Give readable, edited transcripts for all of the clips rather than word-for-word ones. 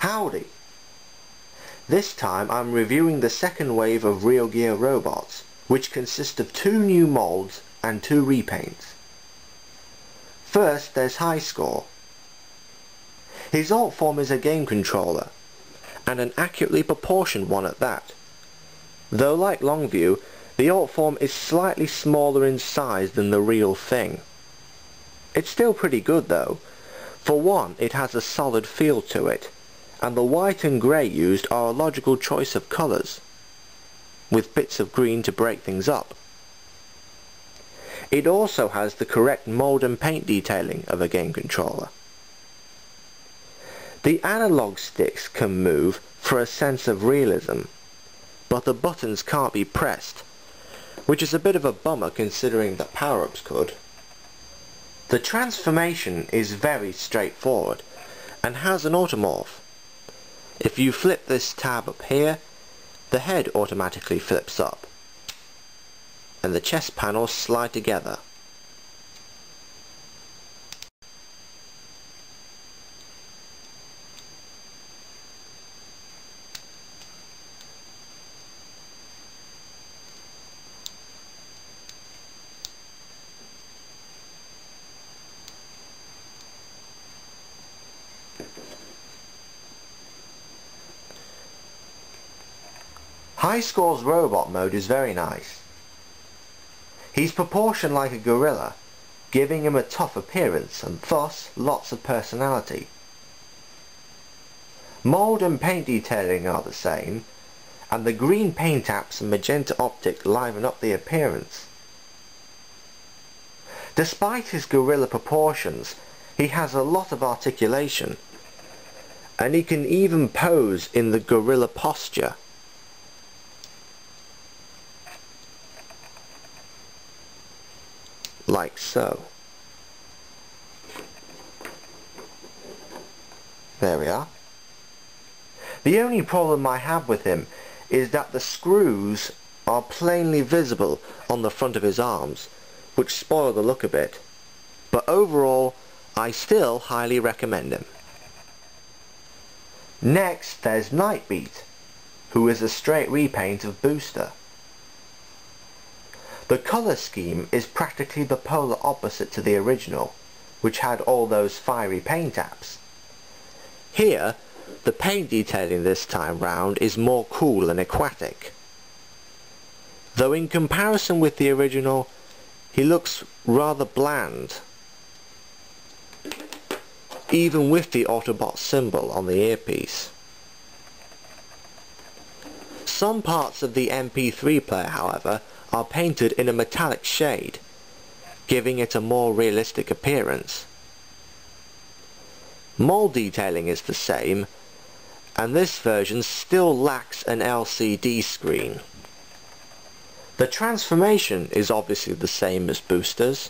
Howdy! This time I'm reviewing the second wave of Real Gear robots, which consist of 2 new molds and 2 repaints. First there's Highscore. His alt form is a game controller, and an accurately proportioned one at that. Though like Longview, the alt form is slightly smaller in size than the real thing. It's still pretty good though. For one, it has a solid feel to it, and the white and grey used are a logical choice of colours, with bits of green to break things up. It also has the correct mould and paint detailing of a game controller. The analog sticks can move for a sense of realism, but the buttons can't be pressed, which is a bit of a bummer considering that power-ups could. The transformation is very straightforward and has an automorph. If you flip this tab up here, the head automatically flips up, and the chest panels slide together. Highscore's robot mode is very nice. He's proportioned like a gorilla, giving him a tough appearance and thus lots of personality. Mould and paint detailing are the same, and the green paint apps and magenta optic liven up the appearance. Despite his gorilla proportions, he has a lot of articulation, and he can even pose in the gorilla posture. Like so. There we are. The only problem I have with him is that the screws are plainly visible on the front of his arms, which spoil the look a bit. But overall, I still highly recommend him. Next there's Nightbeat, who is a straight repaint of Booster. The colour scheme is practically the polar opposite to the original, which had all those fiery paint apps. Here, the paint detailing this time round is more cool and aquatic. Though in comparison with the original, he looks rather bland, even with the Autobot symbol on the earpiece. Some parts of the MP3 player, however, are painted in a metallic shade, giving it a more realistic appearance. Mold detailing is the same, and this version still lacks an LCD screen. The transformation is obviously the same as Booster's.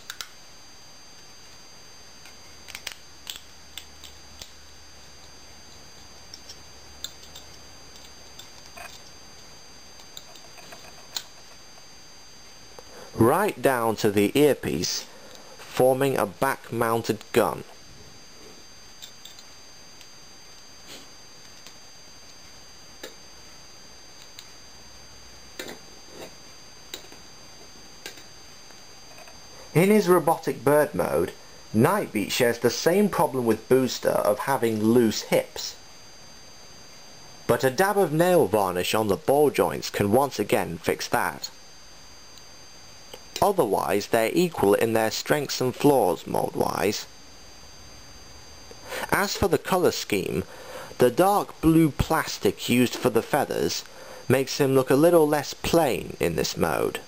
Right down to the earpiece, forming a back-mounted gun. In his robotic bird mode, Nightbeat shares the same problem with Booster of having loose hips. But a dab of nail varnish on the ball joints can once again fix that. Otherwise, they're equal in their strengths and flaws mold-wise. As for the colour scheme, the dark blue plastic used for the feathers makes him look a little less plain in this mode,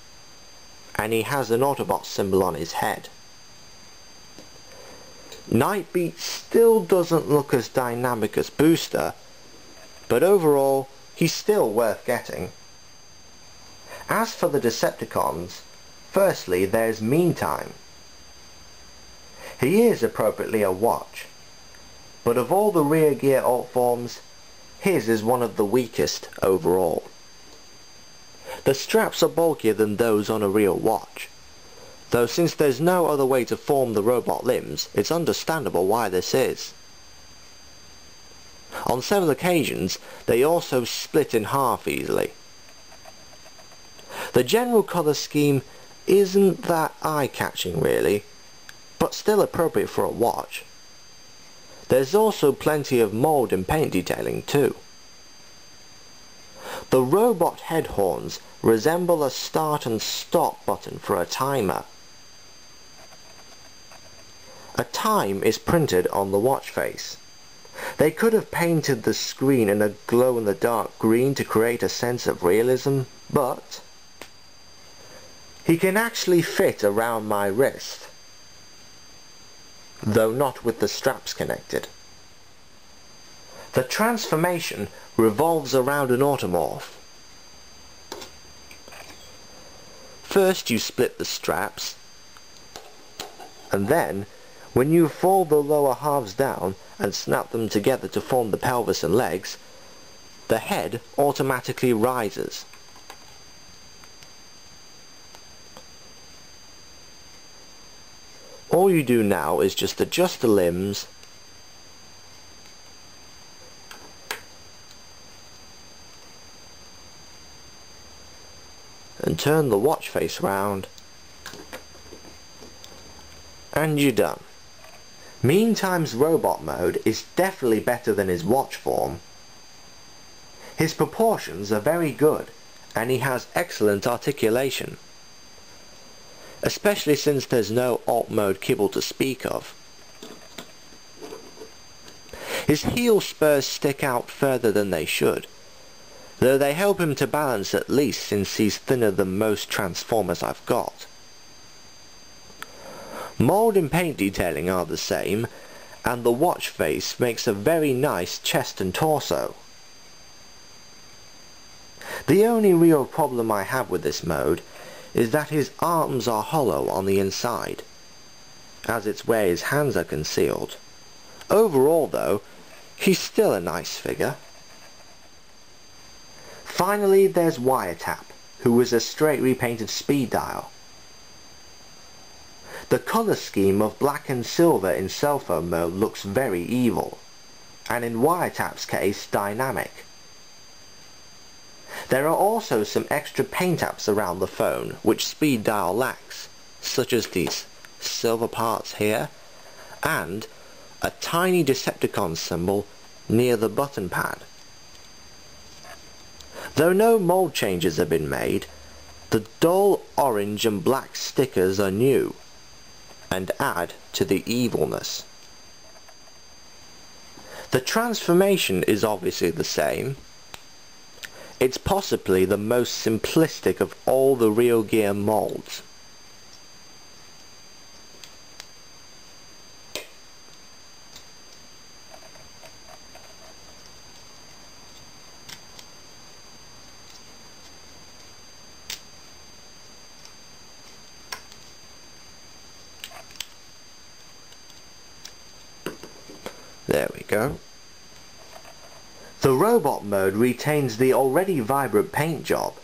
and he has an Autobot symbol on his head. Nightbeat still doesn't look as dynamic as Booster, but overall, he's still worth getting. As for the Decepticons, firstly, there's Meantime. He is appropriately a watch, but of all the rear gear alt forms, his is one of the weakest overall. The straps are bulkier than those on a real watch, though since there's no other way to form the robot limbs, it's understandable why this is. On several occasions, they also split in half easily. The general colour scheme isn't that eye-catching really, but still appropriate for a watch. There's also plenty of mould and paint detailing too. The robot head horns resemble a start and stop button for a timer. A time is printed on the watch face. They could have painted the screen in a glow-in-the-dark green to create a sense of realism, but he can actually fit around my wrist, though not with the straps connected. The transformation revolves around an automorph. First you split the straps, and then when you fold the lower halves down and snap them together to form the pelvis and legs, the head automatically rises. All you do now is just adjust the limbs and turn the watch face round, and you're done. Meantime's robot mode is definitely better than his watch form. His proportions are very good, and he has excellent articulation, especially since there's no alt mode kibble to speak of. His heel spurs stick out further than they should, though they help him to balance at least since he's thinner than most Transformers I've got. Mould and paint detailing are the same, and the watch face makes a very nice chest and torso. The only real problem I have with this mode is that his arms are hollow on the inside, as it's where his hands are concealed. Overall though, he's still a nice figure. Finally there's Wiretap, who is a straight repainted speed dial. The colour scheme of black and silver in cell phone mode looks very evil, and in Wiretap's case dynamic. There are also some extra paint apps around the phone which speed dial lacks, such as these silver parts here, and a tiny Decepticon symbol near the button pad. Though no mould changes have been made, the dull orange and black stickers are new, and add to the evilness. The transformation is obviously the same. It's possibly the most simplistic of all the Real Gear molds. There we go. The robot mode retains the already vibrant paint job,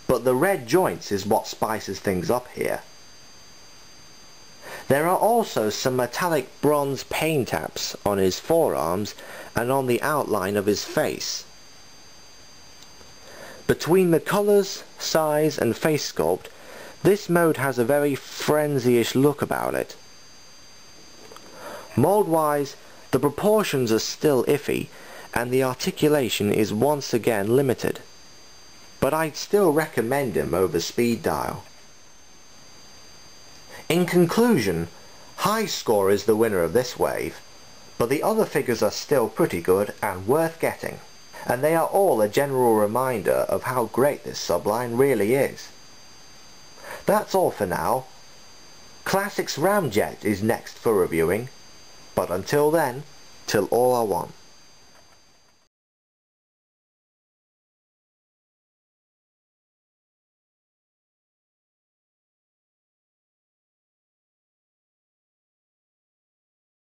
but the red joints is what spices things up here. There are also some metallic bronze paint apps on his forearms and on the outline of his face. Between the colours, size and face sculpt, this mode has a very frenzy-ish look about it. Mold-wise, the proportions are still iffy, and the articulation is once again limited, but I'd still recommend him over Speed Dial. In conclusion, Highscore is the winner of this wave, but the other figures are still pretty good and worth getting, and they are all a general reminder of how great this subline really is. That's all for now. Classics Ramjet is next for reviewing, but until then, till all are one.